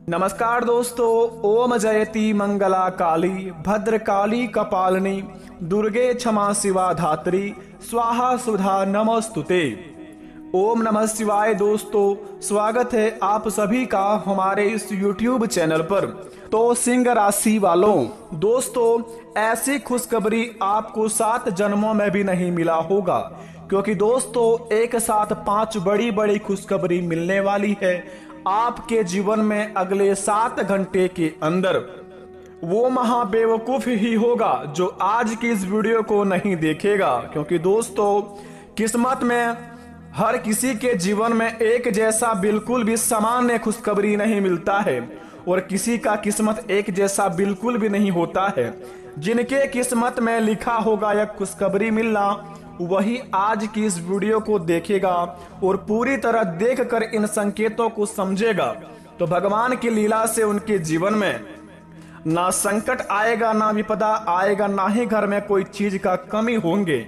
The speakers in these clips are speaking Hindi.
नमस्कार दोस्तों। ओम जयति मंगला काली भद्रकाली कपालिनी दुर्गे क्षमा शिवा धात्री स्वाहा सुधा नमस्तुते। ओम नमः शिवाय। दोस्तों स्वागत है आप सभी का हमारे इस YouTube चैनल पर। तो सिंह राशि वालों, दोस्तों ऐसी खुशखबरी आपको 7 जन्मों में भी नहीं मिला होगा, क्योंकि दोस्तों एक साथ 5 बड़ी बड़ी खुशखबरी मिलने वाली है आपके जीवन में अगले 7 घंटे के अंदर। वो महाबेवकूफ ही होगा जो आज की इस वीडियो को नहीं देखेगा, क्योंकि दोस्तों किस्मत में हर किसी के जीवन में एक जैसा बिल्कुल भी सामान्य खुशखबरी नहीं मिलता है और किसी का किस्मत एक जैसा बिल्कुल भी नहीं होता है। जिनके किस्मत में लिखा होगा यह खुशखबरी मिलना, वही आज की इस वीडियो को देखेगा और पूरी तरह देखकर इन संकेतों को समझेगा। तो भगवान की लीला से उनके जीवन में ना संकट आएगा, ना विपदा आएगा, ना ही घर में कोई चीज का कमी होंगे,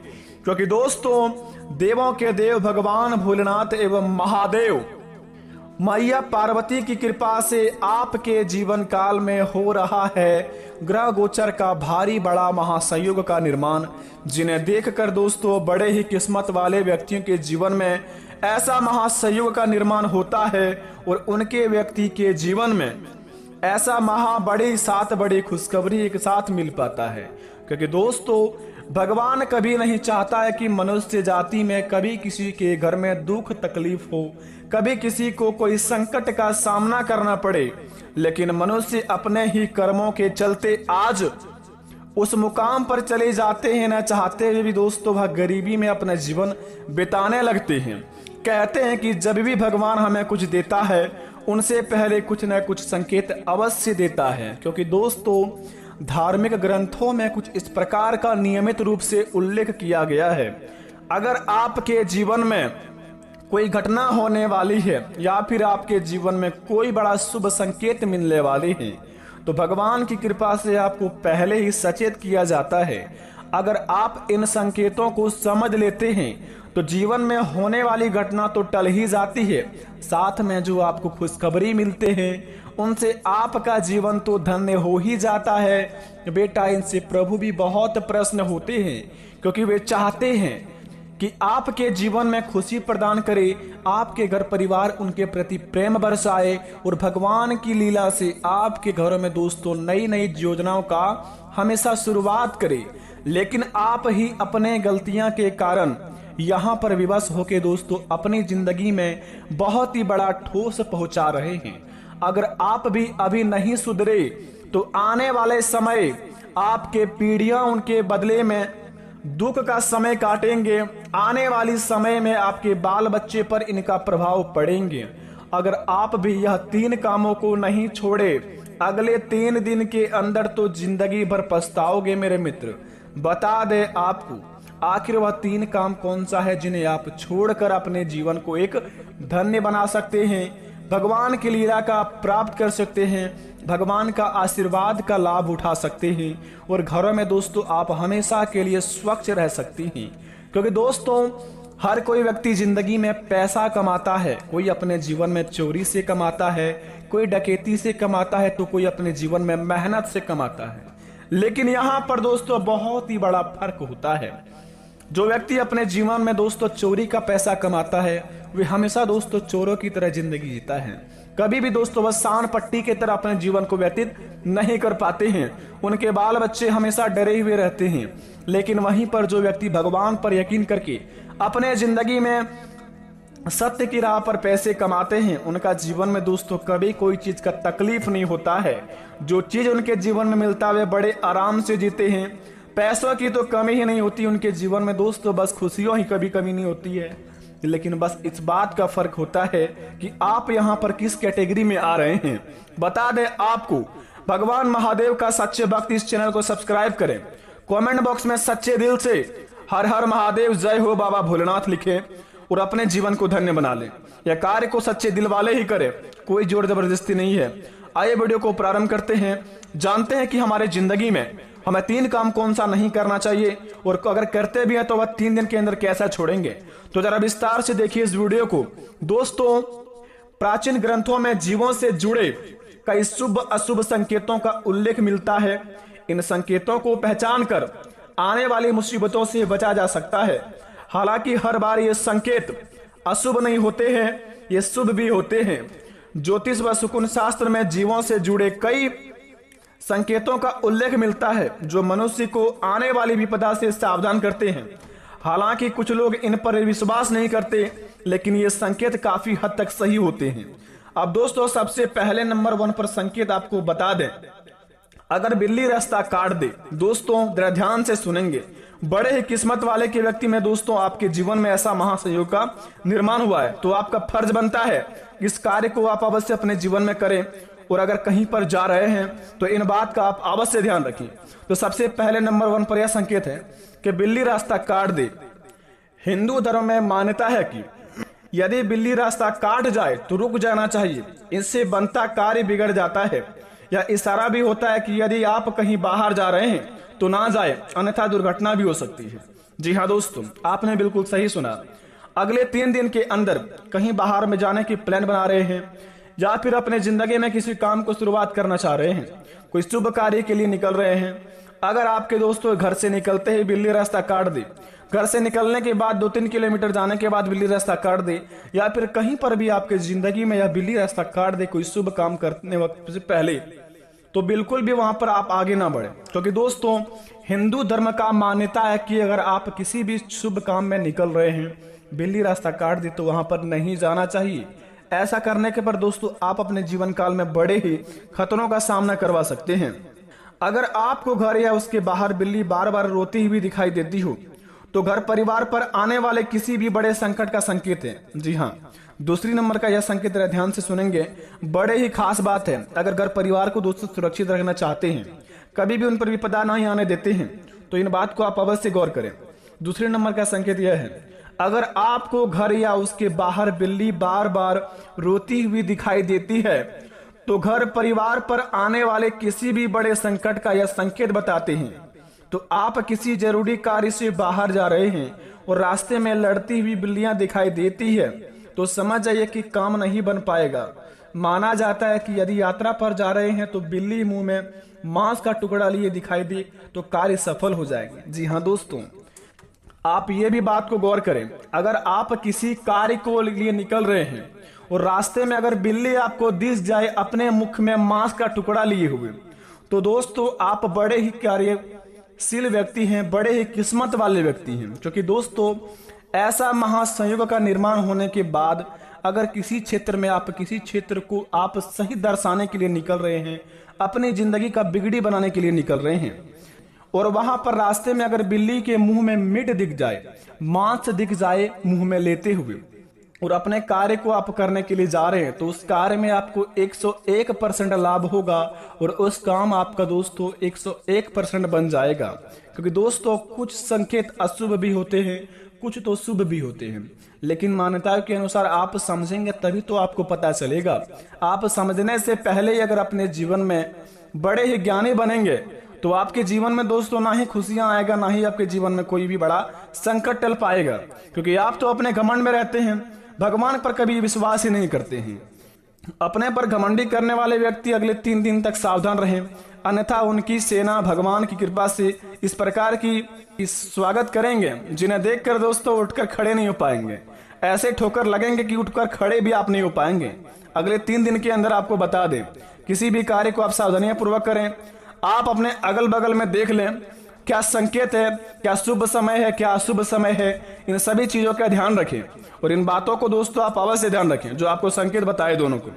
क्योंकि दोस्तों देवों के देव भगवान भोलेनाथ एवं महादेव मैया पार्वती की कृपा से आपके जीवन काल में हो रहा है ग्रह गोचर का भारी बड़ा महासंयोग का निर्माण, जिन्हें देखकर दोस्तों बड़े ही किस्मत वाले व्यक्तियों के जीवन में ऐसा महासंयोग का निर्माण होता है और उनके व्यक्ति के जीवन में ऐसा बड़ी 7 बड़ी खुशखबरी एक साथ मिल पाता है। क्योंकि दोस्तों भगवान कभी नहीं चाहता है कि मनुष्य जाति में कभी किसी के घर में दुख तकलीफ हो, कभी किसी को कोई संकट का सामना करना पड़े, लेकिन मनुष्य अपने ही कर्मों के चलते आज उस मुकाम पर चले जाते हैं। न चाहते हुए भी दोस्तों वह गरीबी में अपना जीवन बिताने लगते हैं। कहते हैं कि जब भी भगवान हमें कुछ देता है उनसे पहले कुछ न कुछ संकेत अवश्य देता है, क्योंकि दोस्तों धार्मिक ग्रंथों में कुछ इस प्रकार का नियमित रूप से उल्लेख किया गया है। अगर आपके जीवन में कोई घटना होने वाली है या फिर आपके जीवन में कोई बड़ा शुभ संकेत मिलने वाले हैं, तो भगवान की कृपा से आपको पहले ही सचेत किया जाता है। अगर आप इन संकेतों को समझ लेते हैं तो जीवन में होने वाली घटना तो टल ही जाती है, साथ में जो आपको खुशखबरी मिलते हैं उनसे आपका जीवन तो धन्य हो ही जाता है। बेटा इनसे प्रभु भी बहुत प्रसन्न होते हैं, क्योंकि वे चाहते हैं कि आपके जीवन में खुशी प्रदान करे, आपके घर परिवार उनके प्रति प्रेम बरसाए और भगवान की लीला से आपके घरों में दोस्तों नई नई योजनाओं का हमेशा शुरुआत करे। लेकिन आप ही अपने गलतियां के कारण यहाँ पर विवश होके दोस्तों अपनी जिंदगी में बहुत ही बड़ा ठोस पहुंचा रहे हैं। अगर आप भी अभी नहीं सुधरे तो आने वाले समय आपके पीढ़ियां उनके बदले में दुख का समय काटेंगे। आने वाली समय में आपके बाल बच्चे पर इनका प्रभाव पड़ेंगे। अगर आप भी यह 3 कामों को नहीं छोड़े अगले 3 दिन के अंदर तो जिंदगी भर पछताओगे मेरे मित्र। बता दे आपको आखिर वह 3 काम कौन सा है जिन्हें आप छोड़कर अपने जीवन को एक धन्य बना सकते हैं, भगवान की लीला का प्राप्त कर सकते हैं, भगवान का आशीर्वाद का लाभ उठा सकते हैं और घरों में दोस्तों आप हमेशा के लिए स्वच्छ रह सकती हैं। क्योंकि दोस्तों हर कोई व्यक्ति जिंदगी में पैसा कमाता है, कोई अपने जीवन में चोरी से कमाता है, कोई डकैती से कमाता है, तो कोई अपने जीवन में मेहनत से कमाता है। लेकिन यहाँ पर दोस्तों बहुत ही बड़ा फर्क होता है। जो व्यक्ति अपने जीवन में दोस्तों चोरी का पैसा कमाता है वे हमेशा दोस्तों चोरों की तरह जिंदगी जीता है। कभी भी दोस्तों वह सान पट्टी की तरह अपने जीवन को व्यतीत नहीं कर पाते हैं। उनके बाल बच्चे हमेशा डरे हुए रहते हैं। लेकिन वहीं पर जो व्यक्ति भगवान पर यकीन करके अपने जिंदगी में सत्य की राह पर पैसे कमाते हैं, उनका जीवन में दोस्तों कभी कोई चीज का तकलीफ नहीं होता है। जो चीज उनके जीवन में मिलता है वे बड़े आराम से जीते हैं। पैसों की तो कमी ही नहीं होती उनके जीवन में दोस्तों, बस खुशियों ही कभी कमी नहीं होती है। लेकिन बस इस बात का फर्क होता है कि आप यहाँ पर किस कैटेगरी में आ रहे हैं। बता दें आपको, भगवान महादेव का सच्चे भक्त इस चैनल को सब्सक्राइब करें, कमेंट बॉक्स में सच्चे दिल से हर हर महादेव जय हो बाबा भोलेनाथ लिखें और अपने जीवन को धन्य बना लें। यह कार्य को सच्चे दिल वाले ही करें, कोई जोर जबरदस्ती नहीं है। आइए वीडियो को प्रारंभ करते हैं। जानते हैं कि हमारे जिंदगी में हमें 3 काम कौन सा नहीं करना चाहिए और अगर करते भी हैं तो वह 3 दिन के अंदर कैसा छोड़ेंगे। तो जरा विस्तार से देखिए इस वीडियो को। दोस्तों प्राचीन ग्रंथों में जीवों से जुड़े कई शुभ अशुभ संकेतों का उल्लेख मिलता है। इन संकेतों को पहचान कर आने वाली मुसीबतों से बचा जा सकता है। हालांकि हर बार ये संकेत अशुभ नहीं होते हैं, ये शुभ भी होते हैं। ज्योतिष व शकुन शास्त्र में जीवों से जुड़े कई संकेतों का उल्लेख मिलता है जो मनुष्य को आने वाली विपदा से सावधान करते हैं। हालांकि कुछ लोग इन पर विश्वास नहीं करते, लेकिन ये संकेत काफी हद तक सही होते हैं। अब दोस्तों, सबसे पहले नंबर 1 पर संकेत आपको बता दें, अगर बिल्ली रास्ता काट दे। दोस्तों जरा ध्यान से सुनेंगे। बड़े ही किस्मत वाले के व्यक्ति में दोस्तों आपके जीवन में ऐसा महासंयोग का निर्माण हुआ है, तो आपका फर्ज बनता है इस कार्य को आप अवश्य अपने जीवन में करें। और अगर कहीं पर जा रहे हैं तो इन बात का आप अवश्य ध्यान रखें। तो सबसे पहले नंबर 1 पर यह संकेत है कि बिल्ली रास्ता काट दे। हिंदू धर्म में मान्यता है कि यदि बिल्ली रास्ता काट जाए तो रुक जाना चाहिए, इससे बनता कार्य बिगड़ जाता है। यह इशारा भी होता है कि यदि आप कहीं बाहर जा रहे हैं तो ना जाए, अन्यथा दुर्घटना भी हो सकती है। जी हाँ दोस्तों, आपने बिल्कुल सही सुना। अगले 3 दिन के अंदर कहीं बाहर में जाने की प्लान बना रहे हैं या फिर अपने जिंदगी में किसी काम को शुरुआत करना चाह रहे हैं, कोई शुभ कार्य के लिए निकल रहे हैं। अगर आपके दोस्तों घर से निकलते ही बिल्ली रास्ता काट दे, घर से निकलने के बाद 2-3 किलोमीटर जाने के बाद बिल्ली रास्ता काट दे, या फिर कहीं पर भी आपके जिंदगी में यह बिल्ली रास्ता काट दे कोई शुभ काम करने वक्त से पहले, तो बिल्कुल भी वहां पर आप आगे ना बढ़े। क्योंकि दोस्तों हिंदू धर्म का मान्यता है कि अगर आप किसी भी शुभ काम में निकल रहे हैं, बिल्ली रास्ता काट दी तो वहां पर नहीं जाना चाहिए। ऐसा करने के पर दोस्तों आप अपने जीवन काल में बड़े ही खतरों का सामना करवा सकते हैं। अगर आपको घर या उसके बाहर बिल्ली बार बार रोती हुई दिखाई देती हो तो घर परिवार पर आने वाले किसी भी बड़े संकट का संकेत है। जी हाँ, दूसरी नंबर का यह संकेत जरा ध्यान से सुनेंगे, बड़े ही खास बात है। अगर घर परिवार को दोस्तों सुरक्षित रखना चाहते हैं, कभी भी उन पर विपदा नहीं आने देते हैं, तो इन बात को आप अवश्य गौर करें। दूसरे नंबर का संकेत यह है, अगर आपको घर या उसके बाहर बिल्ली बार बार रोती हुई दिखाई देती है तो घर परिवार पर आने वाले किसी भी बड़े संकट का यह संकेत बताते हैं। तो आप किसी जरूरी कार्य से बाहर जा रहे हैं और रास्ते में लड़ती हुई बिल्लियां दिखाई देती है तो समझ जाइए कि काम नहीं बन पाएगा। माना जाता है कि यदि यात्रा पर जा रहे हैं तो बिल्ली मुंह में मांस का टुकड़ा लिए दिखाई दे तो कार्य सफल हो जाएगी। जी हाँ दोस्तों, आप ये भी बात को गौर करें, अगर आप किसी कार्य को लिए निकल रहे हैं और रास्ते में अगर बिल्ली आपको दिख जाए अपने मुख में मांस का टुकड़ा लिए हुए, तो दोस्तों आप बड़े ही कार्यशील व्यक्ति हैं, बड़े ही किस्मत वाले व्यक्ति हैं। क्योंकि दोस्तों ऐसा महासंयोग का निर्माण होने के बाद अगर किसी क्षेत्र में आप किसी क्षेत्र को आप सही दर्शाने के लिए निकल रहे हैं, अपनी जिंदगी का बिगड़ी बनाने के लिए निकल रहे हैं, और वहां पर रास्ते में अगर बिल्ली के मुंह में मीट दिख जाए, मांस दिख जाए मुंह में लेते हुए, और अपने कार्य को आप करने के लिए जा रहे हैं, तो उस कार्य में आपको 101% लाभ होगा और उस काम आपका दोस्तों 101% बन जाएगा। क्योंकि दोस्तों कुछ संकेत अशुभ भी होते हैं, कुछ तो शुभ भी होते हैं, लेकिन मान्यताओं के अनुसार आप समझेंगे तभी तो आपको पता चलेगा। आप समझने से पहले ही अगर अपने जीवन में बड़े ही ज्ञानी बनेंगे तो आपके जीवन में दोस्तों ना ही खुशियां आएगा, ना ही आपके जीवन में कोई भी बड़ा संकट टल पाएगा। क्योंकि आप तो अपने घमंड में रहते हैं, भगवान पर कभी विश्वास ही नहीं करते हैं। अपने पर घमंडी करने वाले व्यक्ति अगले 3 दिन तक सावधान रहें, अन्यथा उनकी सेना भगवान की कृपा से इस प्रकार की स्वागत करेंगे जिन्हें देखकर दोस्तों उठकर खड़े नहीं हो पाएंगे। ऐसे ठोकर लगेंगे कि उठकर खड़े भी आप नहीं हो पाएंगे। अगले 3 दिन के अंदर आपको बता दें, किसी भी कार्य को आप सावधानियां पूर्वक करें। आप अपने अगल बगल में देख लें क्या संकेत है, क्या शुभ समय है, क्या अशुभ समय है, इन सभी चीजों का ध्यान रखें और इन बातों को दोस्तों आप अवश्य ध्यान रखें जो आपको संकेत बताए दोनों को।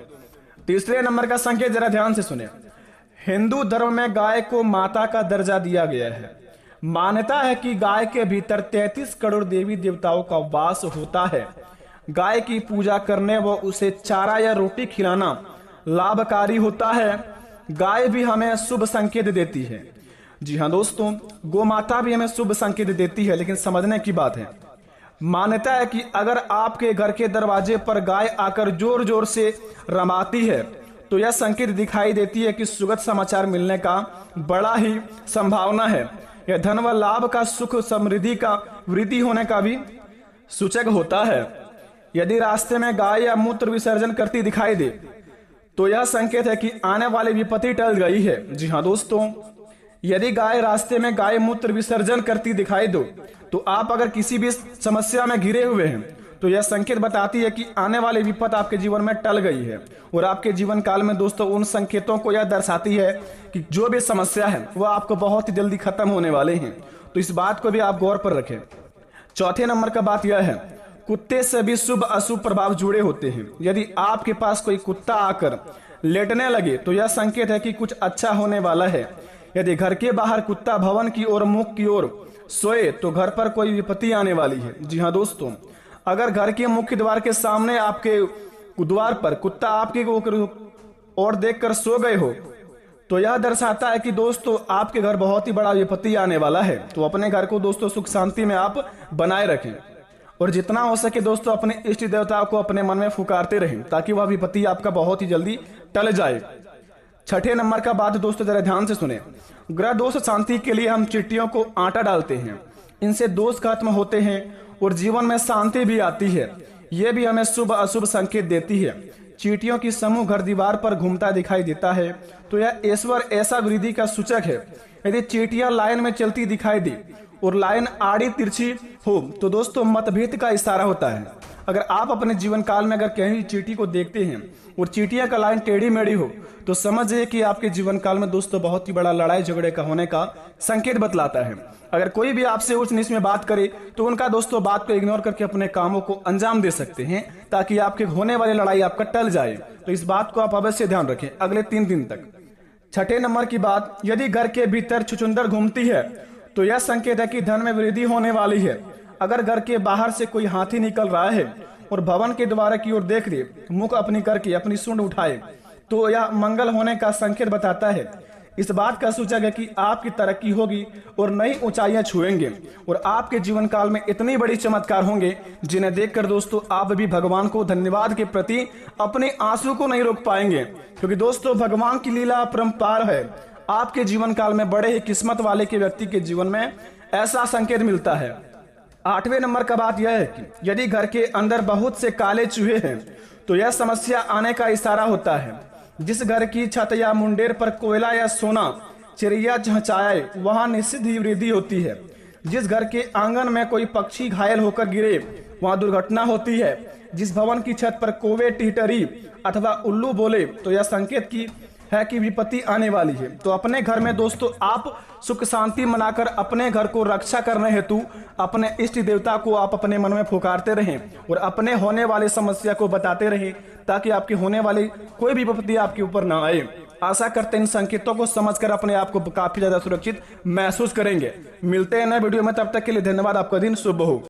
तीसरे नंबर का संकेत जरा ध्यान से सुने, हिंदू धर्म में गाय को माता का दर्जा दिया गया है। मान्यता है कि गाय के भीतर 33 करोड़ देवी देवताओं का वास होता है। गाय की पूजा करने व उसे चारा या रोटी खिलाना लाभकारी होता है। गाय भी हमें शुभ संकेत देती है। जी हाँ दोस्तों, गौ माता भी हमें शुभ संकेत देती है, लेकिन समझने की बात है, मान्यता है कि अगर आपके घर के दरवाजे पर गाय आकर जोर जोर से रमाती है तो यह संकेत दिखाई देती है कि सुखद समाचार मिलने का बड़ा ही संभावना है। यह धन व लाभ का, सुख समृद्धि का, वृद्धि होने का भी सूचक होता है। यदि रास्ते में गाय या मूत्र विसर्जन करती दिखाई दे तो यह संकेत है कि आने वाली विपत्ति टल गई है। जी हाँ दोस्तों, यदि गाय रास्ते में गाय मूत्र विसर्जन करती दिखाई दो तो आप अगर किसी भी समस्या में घिरे हुए हैं तो यह संकेत बताती है कि आने वाली विपत्ति आपके जीवन में टल गई है। और आपके जीवन काल में दोस्तों उन संकेतों को यह दर्शाती है कि जो भी समस्या है वह आपको बहुत ही जल्दी खत्म होने वाले हैं। तो इस बात को भी आप गौर पर रखें। चौथे नंबर का बात यह है, कुत्ते से भी शुभ अशुभ प्रभाव जुड़े होते हैं। यदि आपके पास कोई कुत्ता आकर लेटने लगे तो यह संकेत है कि कुछ अच्छा होने वाला है। यदि घर के बाहर कुत्ता भवन की ओर मुख की ओर सोए तो घर पर कोई विपत्ति आने वाली है। जी हाँ दोस्तों, अगर घर के मुख्य द्वार के सामने आपके द्वार पर कुत्ता आपके ओर देखकर सो गए हो तो यह दर्शाता है कि दोस्तों आपके घर बहुत ही बड़ा विपत्ति आने वाला है। तो अपने घर को दोस्तों सुख शांति में आप बनाए रखें और जितना हो सके दोस्तों अपने इष्ट देवता को अपने मन में फुकारते रहें ताकि वह विपत्ति आपका बहुत ही जल्दी टल जाए। छठे नंबर का बात दोस्तों जरा ध्यान से सुने। ग्रह दोष शांति के लिए हम चींटियों को आटा डालते हैं, इनसे दोष खत्म होते हैं और जीवन में शांति भी आती है। यह भी हमें शुभ अशुभ संकेत देती है। चींटियों की समूह घर दीवार पर घूमता दिखाई देता है तो यह ईश्वर ऐसा वृद्धि का सूचक है। यदि चींटियां लाइन में चलती दिखाई दी और लाइन आड़ी तिरछी हो तो दोस्तों मतभेद का इशारा होता है। अगर आप अपने जीवन काल में अगर कहीं चींटी को देखते हैं और चींटियां का लाइन टेढ़ी मेढ़ी हो तो समझिए कि आपके जीवन काल में दोस्तों बहुत ही बड़ा लड़ाई झगड़े का होने का संकेत बतलाता है। अगर कोई भी आपसे उच्च नीच में बात करे तो उनका दोस्तों बात को इग्नोर करके अपने कामों को अंजाम दे सकते हैं ताकि आपके होने वाली लड़ाई आपका टल जाए। तो इस बात को आप अवश्य ध्यान रखें अगले 3 दिन तक। छठे नंबर की बात, यदि घर के भीतर छुछुंदर घूमती है तो यह संकेत है कि धन में वृद्धि होने वाली है। अगर घर के बाहर से कोई हाथी निकल रहा है और भवन के द्वार की ओर देख दे, मुख अपनी करके अपनी सूंड उठाए तो यह मंगल होने का संकेत बताता है। इस बात का सूचक है कि आपकी तरक्की होगी और नई ऊंचाइयां छुएंगे और आपके जीवन काल में इतनी बड़ी चमत्कार होंगे जिन्हें देखकर दोस्तों आप भी भगवान को धन्यवाद के प्रति अपने आंसू को नहीं रोक पाएंगे, क्योंकि दोस्तों भगवान की लीला अपरंपार है। आपके जीवन काल में बड़े ही किस्मत वाले के व्यक्ति के जीवन में ऐसा संकेत मिलता है। 8वें नंबर का बात यह है कि यदि घर के अंदर बहुत से काले चूहे हैं तो यह समस्या आने का इशारा होता है। जिस घर की छत या मुंडेर पर कोयला या सोना चिड़िया चहचहाए वहां निश्चित ही वृद्धि होती है। जिस घर के आंगन में कोई पक्षी घायल होकर गिरे वहां दुर्घटना होती है। जिस भवन की छत पर कौवे टिहटरी अथवा उल्लू बोले तो यह संकेत की है कि विपत्ति आने वाली है। तो अपने घर में दोस्तों आप सुख शांति मनाकर अपने घर को रक्षा करने हेतु अपने इष्ट देवता को आप अपने मन में पुकारते रहें और अपने होने वाली समस्या को बताते रहें ताकि आपके होने वाली कोई भी विपत्ति आपके ऊपर ना आए। आशा करते हैं इन संकेतों को समझकर अपने आप को काफी ज्यादा सुरक्षित महसूस करेंगे। मिलते हैं नए वीडियो में, तब तक के लिए धन्यवाद। आपका दिन शुभ हो।